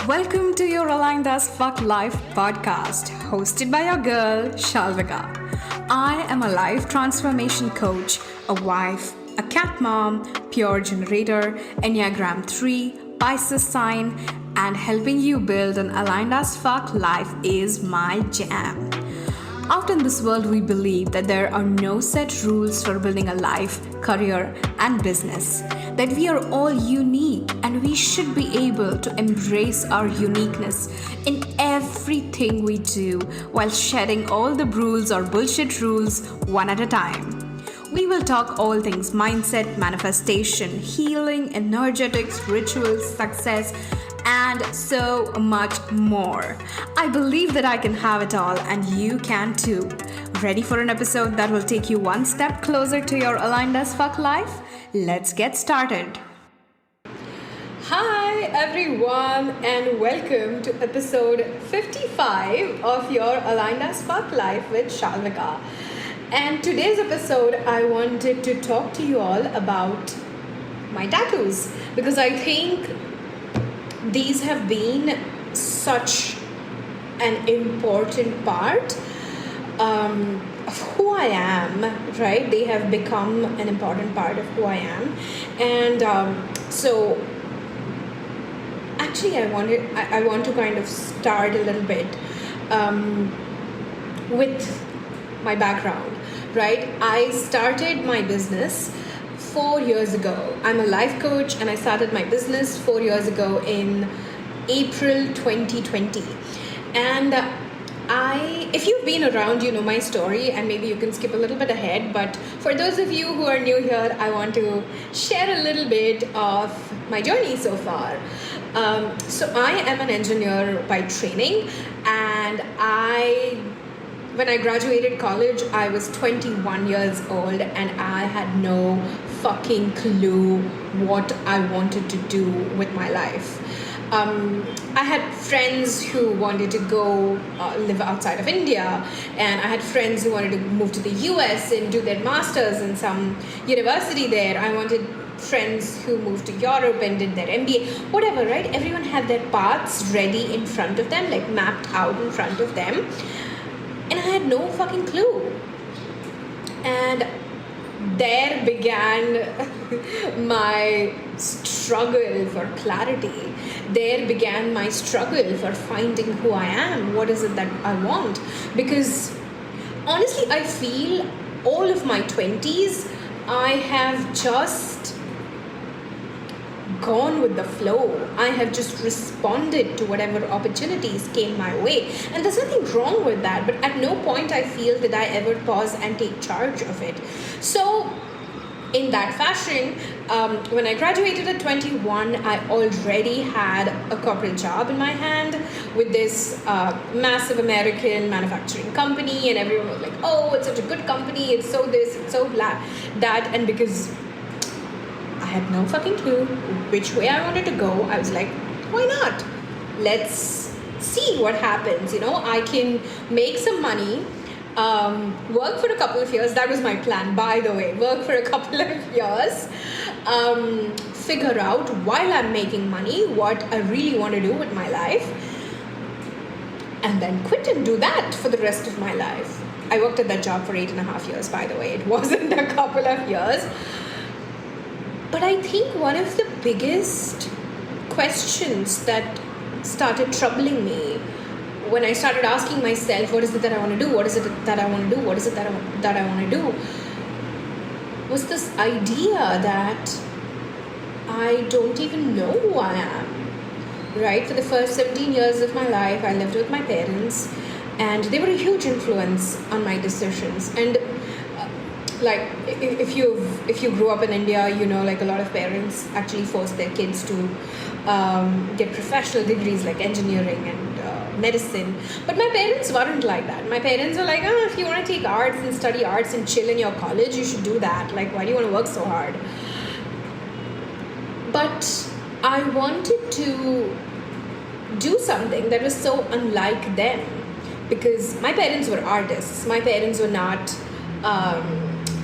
Welcome to your Aligned as Fuck Life podcast, hosted by your girl, Shalvika. I am a life transformation coach, a wife, a cat mom, pure generator, Enneagram 3, Pisces sign, and helping you build an aligned as fuck life is my jam. Out in this world, we believe that there are no set rules for building a life, career, and business. That we are all unique and we should be able to embrace our uniqueness in everything we do while shedding all the rules or bullshit rules one at a time. We will talk all things mindset, manifestation, healing, energetics, rituals, success, and so much more. I believe that I can have it all and you can too. Ready for an episode that will take you one step closer to your aligned as fuck life? Let's get started. Hi everyone and welcome to episode 55 of your Aligned as Fuck Life with Shalvika. And today's episode I wanted to talk to you all about my tattoos because I think these have been such an important part of who I am, right? They have become an important part of who I am. And so actually I want to kind of start a little bit with my background, right? I started my business 4 years ago. I'm a life coach and I started my business 4 years ago in April 2020. And if you've been around, you know my story, and maybe you can skip a little bit ahead. But for those of you who are new here, I want to share a little bit of my journey so far. So I am an engineer by training, and when I graduated college, I was 21 years old and I had no fucking clue what I wanted to do with my life. I had friends who wanted to go live outside of India, and I had friends who wanted to move to the US and do their masters in some university there. I wanted friends who moved to Europe and did their MBA, whatever, right? Everyone had their paths ready in front of them, like mapped out in front of them. And I had no fucking clue. And there began my struggle for clarity. There began my struggle for finding who I am. What is it that I want? Because honestly, I feel all of my 20s, I have just gone with the flow. I have just responded to whatever opportunities came my way. And there's nothing wrong with that, but at no point I feel did I ever pause and take charge of it. So in that fashion, when I graduated at 21, I already had a corporate job in my hand with this massive American manufacturing company, and everyone was like, oh, it's such a good company, it's so this, it's so that, and because I had no fucking clue which way I wanted to go, I was like, why not? Let's see what happens. You know, I can make some money, work for a couple of years. That was my plan, by the way. Work for a couple of years, figure out while I'm making money what I really want to do with my life, and then quit and do that for the rest of my life. I worked at that job for 8.5 years, by the way. It wasn't a couple of years. But I think one of the biggest questions that started troubling me when I started asking myself, what is it that I want to do? What is it that I want to do? What is it that I want to do? Was this idea that I don't even know who I am, right? For the first 17 years of my life, I lived with my parents, and they were a huge influence on my decisions. And like if you grew up in India, you know, like a lot of parents actually force their kids to get professional degrees like engineering and medicine. But my parents weren't like that. My parents were like, if you want to take arts and study arts and chill in your college, you should do that. Like, why do you want to work so hard? But I wanted to do something that was so unlike them, because my parents were artists. My parents were not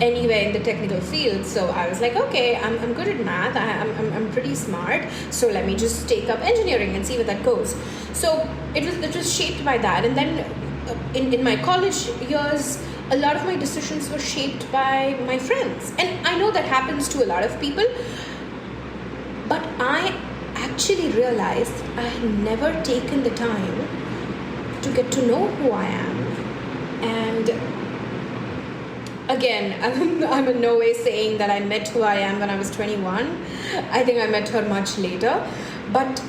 anywhere in the technical field. So I was like, okay, I'm good at math. I'm pretty smart. So let me just take up engineering and see where that goes. So it was shaped by that. And then in my college years, a lot of my decisions were shaped by my friends. And I know that happens to a lot of people. But I actually realized I had never taken the time to get to know who I am. And again, I'm in no way saying that I met who I am when I was 21. I think I met her much later. But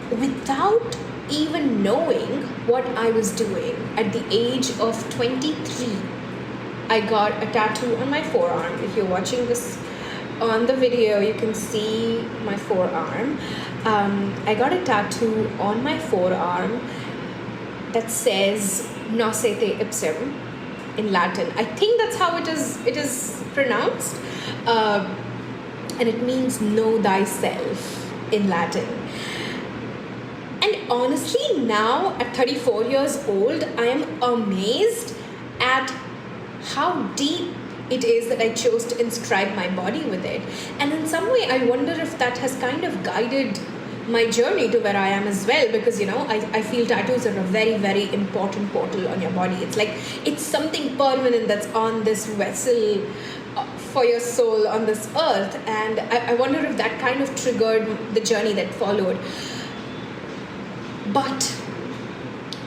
without even knowing what I was doing at the age of 23, I got a tattoo on my forearm. If you're watching this on the video, you can see my forearm. I got a tattoo on my forearm that says "Nocete ipsum" in Latin. I think that's how it is pronounced, and it means "know thyself" in Latin. And honestly, now at 34 years old, I am amazed at how deep it is that I chose to inscribe my body with it. And in some way, I wonder if that has kind of guided my journey to where I am as well, because I feel tattoos are a very, very important portal on your body. It's like it's something permanent that's on this vessel for your soul on this earth. And I wonder if that kind of triggered the journey that followed. But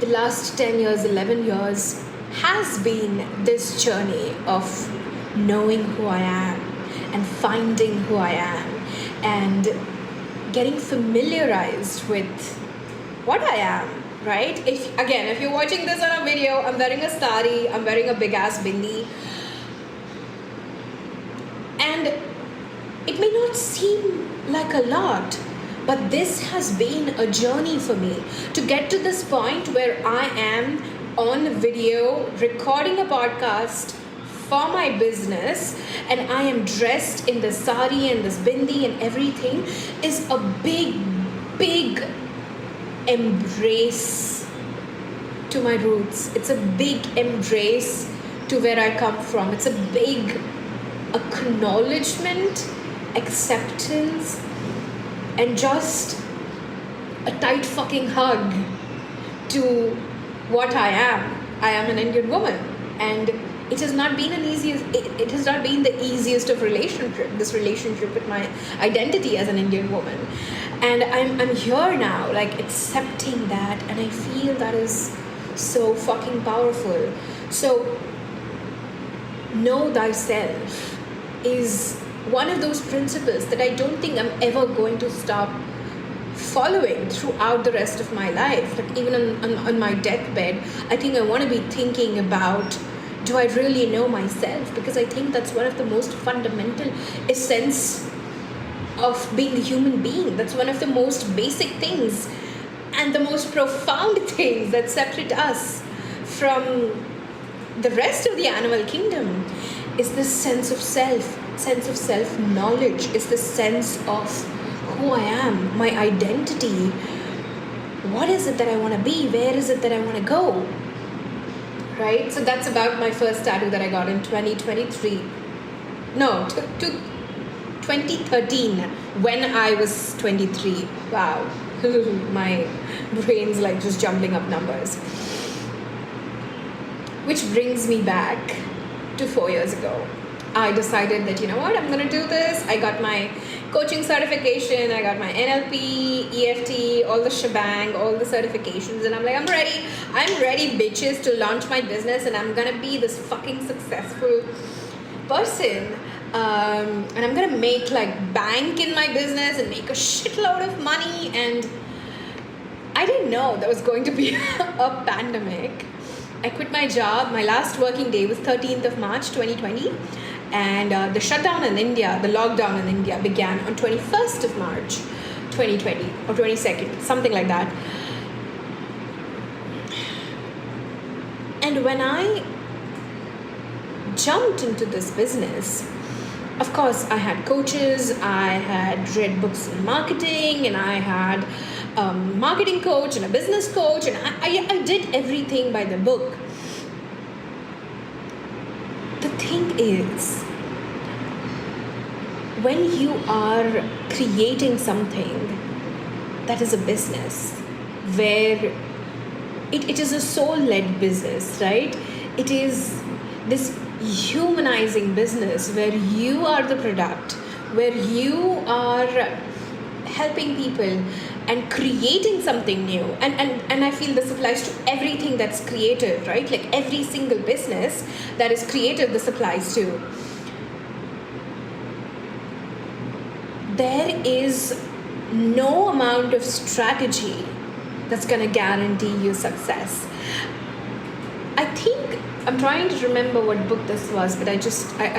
the last 10 years, 11 years has been this journey of knowing who I am and finding who I am and getting familiarized with what I am, right? If you're watching this on a video, I'm wearing a sari, I'm wearing a big ass bindi, and it may not seem like a lot, but this has been a journey for me to get to this point where I am on video recording a podcast for my business, and I am dressed in the sari and this bindi and everything is a big, big embrace to my roots. It's a big embrace to where I come from. It's a big acknowledgement, acceptance, and just a tight fucking hug to what I am. I am an Indian woman, and it has not been it has not been the easiest of this relationship with my identity as an Indian woman. And I'm here now, like accepting that, and I feel that is so fucking powerful. So know thyself is one of those principles that I don't think I'm ever going to stop following throughout the rest of my life. Like even on my deathbed, I think I want to be thinking about, do I really know myself? Because I think that's one of the most fundamental essence of being a human being. That's one of the most basic things and the most profound things that separate us from the rest of the animal kingdom is this sense of self-knowledge, is the sense of who I am, my identity. What is it that I want to be? Where is it that I want to go? Right? So that's about my first tattoo that I got in 2023. No, 2013, when I was 23. Wow. My brain's like just jumbling up numbers. Which brings me back to 4 years ago. I decided that, you know what, I'm going to do this. I got my coaching certification, I got my NLP, EFT, all the shebang, all the certifications, and I'm like, I'm ready, bitches, to launch my business, and I'm going to be this fucking successful person. And I'm going to make like bank in my business and make a shitload of money. And I didn't know there was going to be a pandemic. I quit my job. My last working day was 13th of March 2020. And the shutdown in India, the lockdown in India began on 21st of March 2020 or 22nd, something like that. And when I jumped into this business, of course, I had coaches, I had read books in marketing, and I had a marketing coach and a business coach, and I did everything by the book. The thing is, when you are creating something that is a business where it is a soul-led business, right? It is this humanizing business where you are the product, where you are helping people and creating something new. And I feel this applies to everything that's creative, right? Like every single business that is creative, this applies to. There is no amount of strategy that's going to guarantee you success. I think I'm trying to remember what book this was, but I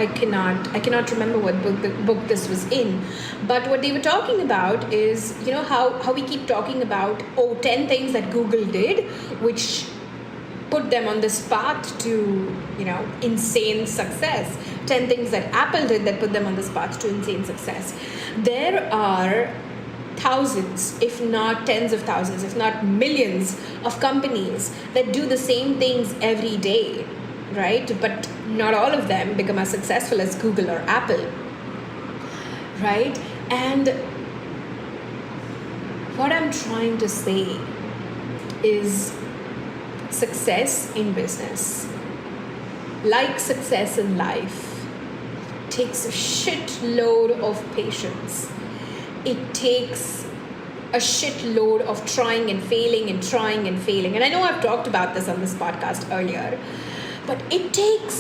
cannot remember what book this was in. But what they were talking about is, how we keep talking about 10 things that Google did which put them on this path to insane success. 10 things that Apple did that put them on this path to insane success. There are thousands, if not tens of thousands, if not millions of companies that do the same things every day, right? But not all of them become as successful as Google or Apple, right? And what I'm trying to say is success in business, like success in life, takes a shitload of patience. It takes a shitload of trying and failing and trying and failing. And I know I've talked about this on this podcast earlier, but it takes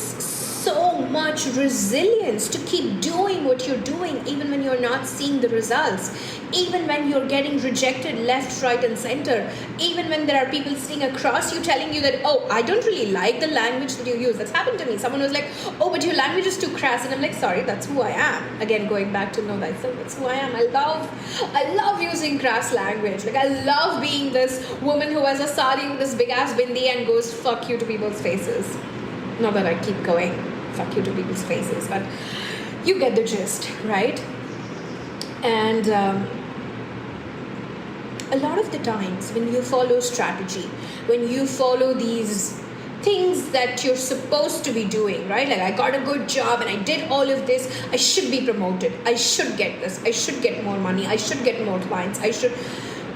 so much resilience to keep doing what you're doing, even when you're not seeing the results, even when you're getting rejected left, right, and center, even when there are people sitting across you telling you that, I don't really like the language that you use. That's happened to me. Someone was like, but your language is too crass. And I'm like, sorry, that's who I am. Again, going back to know thyself, that's who I am. I love using crass language. Like, I love being this woman who has a sari with this big ass bindi and goes fuck you to people's faces. Not that I keep going fuck you to people's faces, but you get the gist, right? And a lot of the times when you follow strategy, when you follow these things that you're supposed to be doing, right? Like, I got a good job and I did all of this, I should be promoted, I should get this, I should get more money, I should get more clients,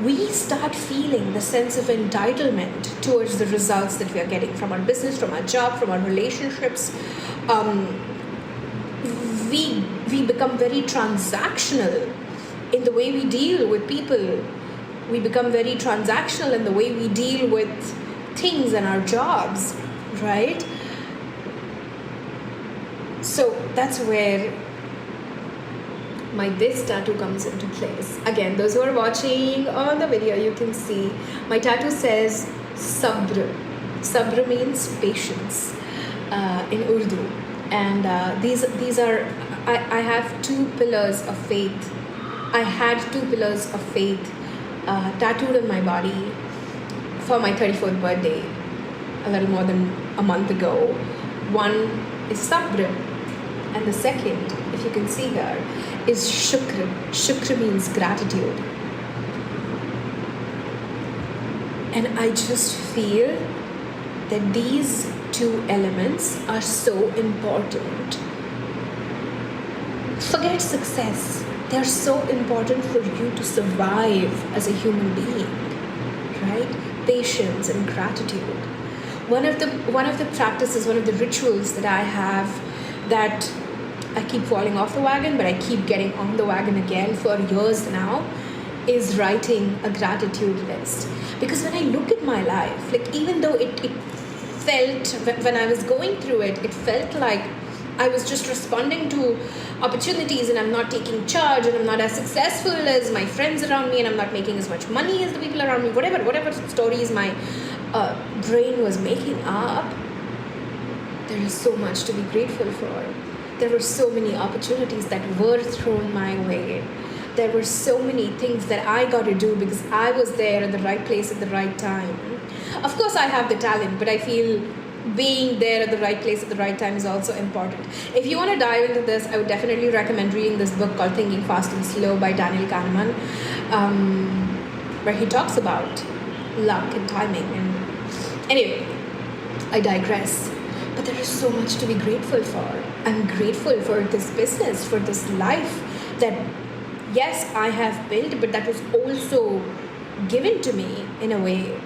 we start feeling the sense of entitlement towards the results that we are getting from our business, from our job, from our relationships. We become very transactional in the way we deal with people. We become very transactional in the way we deal with things and our jobs, right? So that's where my this tattoo comes into place. Again, those who are watching on the video, you can see my tattoo says sabr. Sabr means patience in Urdu. And these are, I have 2 pillars of faith. I had 2 pillars of faith tattooed on my body for my 34th birthday a little more than a month ago. One is sabr, and the second, if you can see here, is shukr. Shukr means gratitude. And I just feel that these 2 elements are so important. Forget success. They are so important for you to survive as a human being, right? Patience and gratitude. One of the practices, one of the rituals that I have that I keep falling off the wagon, but I keep getting on the wagon again for years now, is writing a gratitude list. Because when I look at my life, like, even though it felt, when I was going through it, it felt like I was just responding to opportunities and I'm not taking charge and I'm not as successful as my friends around me and I'm not making as much money as the people around me, whatever stories my brain was making up. There is so much to be grateful for. There were so many opportunities that were thrown my way. There were so many things that I got to do because I was there at the right place at the right time. Of course, I have the talent, but I feel being there at the right place at the right time is also important. If you want to dive into this, I would definitely recommend reading this book called Thinking Fast and Slow by Daniel Kahneman, where he talks about luck and timing. And anyway, I digress. But there is so much to be grateful for. I'm grateful for this business, for this life, that yes, I have built, but that was also given to me in a way,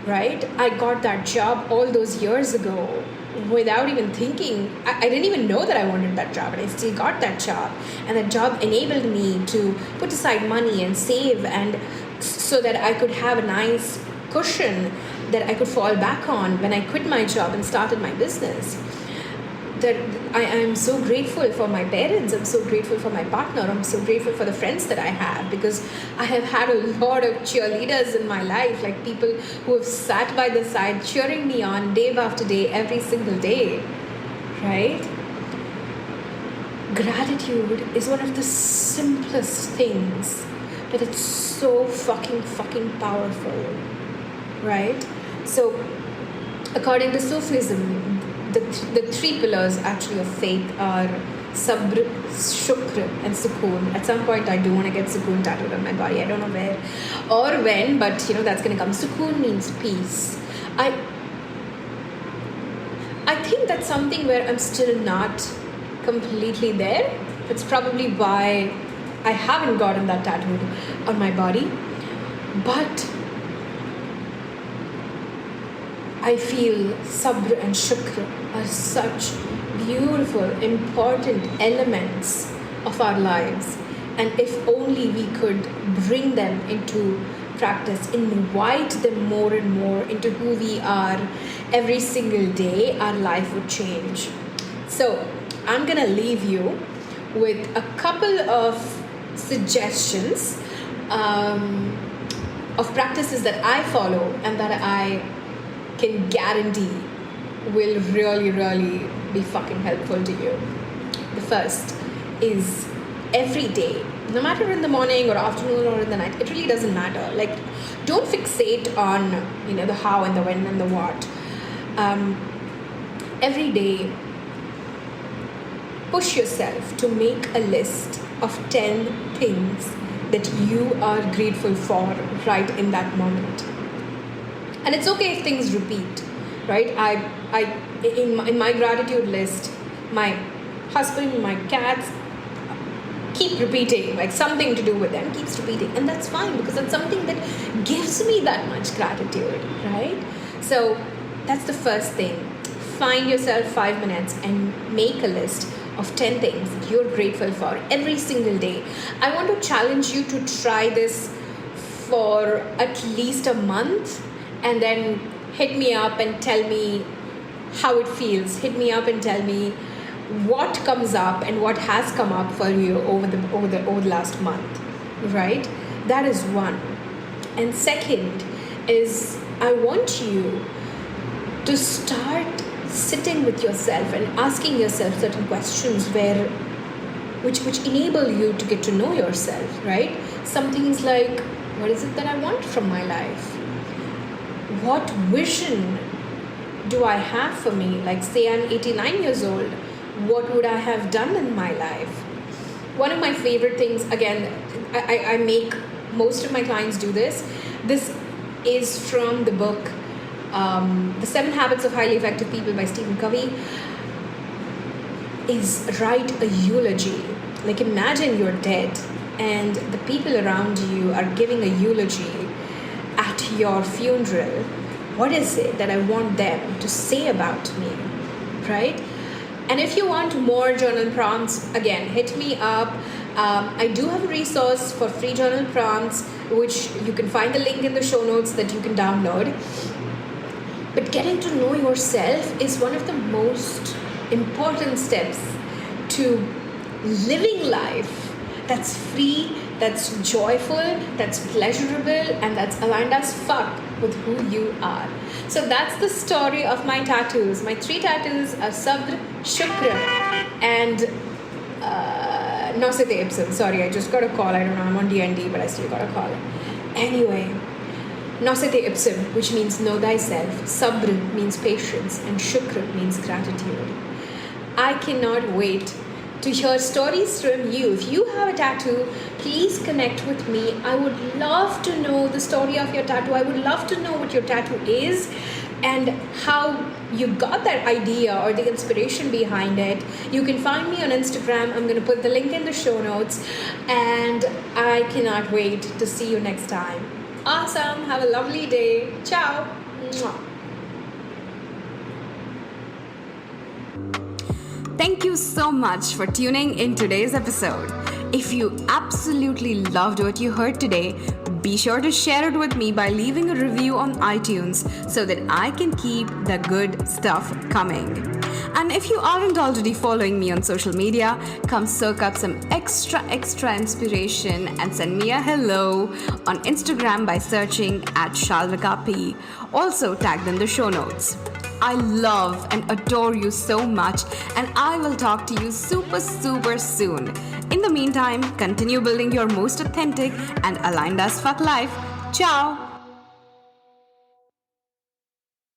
right? I got that job all those years ago without even thinking. I didn't even know that I wanted that job, and I still got that job. And that job enabled me to put aside money and save, and so that I could have a nice cushion that I could fall back on when I quit my job and started my business. That I am so grateful for my parents, I'm so grateful for my partner, I'm so grateful for the friends that I have, because I have had a lot of cheerleaders in my life, like people who have sat by the side cheering me on day after day, every single day, right? Gratitude is one of the simplest things, but it's so fucking powerful, right? So according to Sufism, the three pillars actually of faith are sabr, shukr, and sukoon. At some point, I do want to get sukoon tattooed on my body. I don't know where or when, but that's going to come. Sukoon means peace. I think that's something where I'm still not completely there. That's probably why I haven't gotten that tattooed on my body. But I feel sabr and shukr are such beautiful, important elements of our lives. And if only we could bring them into practice, invite them more and more into who we are every single day, our life would change. So I'm going to leave you with a couple of suggestions of practices that I follow and that I can guarantee will really, really be fucking helpful to you. The first is every day, no matter in the morning or afternoon or in the night, it really doesn't matter. Like, don't fixate on, the how and the when and the what. Every day, push yourself to make a list of 10 things that you are grateful for right in that moment. And it's okay if things repeat, right? In my gratitude list, my husband, my cats keep repeating, like something to do with them keeps repeating. And that's fine, because it's something that gives me that much gratitude, right? So that's the first thing. Find yourself 5 minutes and make a list of 10 things that you're grateful for every single day. I want to challenge you to try this for at least a month, and then hit me up and tell me how it feels. Hit me up and tell me what comes up and what has come up for you over the last month, right? That is one. And second is, I want you to start sitting with yourself and asking yourself certain questions which enable you to get to know yourself, right? Some things like, what is it that I want from my life? What vision do I have for me? Like, say I'm 89 years old, what would I have done in my life? One of my favorite things, again, I make most of my clients do this. This is from the book The 7 Habits of Highly Effective People by Stephen Covey, is write a eulogy. Like, imagine you're dead and the people around you are giving a eulogy at your funeral. What is it that I want them to say about me, right? And if you want more journal prompts, again, hit me up. I do have a resource for free journal prompts, which you can find the link in the show notes that you can download. But getting to know yourself is one of the most important steps to living life that's free, that's joyful, that's pleasurable, and that's aligned as fuck with who you are. So that's the story of my tattoos. My 3 tattoos are Sabr, Shukr, and Nosete Ipsum. Sorry, I just got a call. I don't know, I'm on DND, but I still got a call. Anyway, Nosete Ipsum, which means know thyself. Sabr means patience, and Shukr means gratitude. I cannot wait to hear stories from you. If you have a tattoo, please connect with me. I would love to know the story of your tattoo. I would love to know what your tattoo is. and how you got that idea or the inspiration behind it, you can find me on Instagram. I'm going to put the link in the show notes, and I cannot wait to see you next time. Awesome. Have a lovely day. Ciao. Mwah. Thank you so much for tuning in today's episode. If you absolutely loved what you heard today, be sure to share it with me by leaving a review on iTunes so that I can keep the good stuff coming. And if you aren't already following me on social media, come soak up some extra inspiration and send me a hello on Instagram by searching @Shalvika. Also tagged in the show notes. I love and adore you so much, and I will talk to you super soon. In the meantime, continue building your most authentic and aligned as fuck life. Ciao!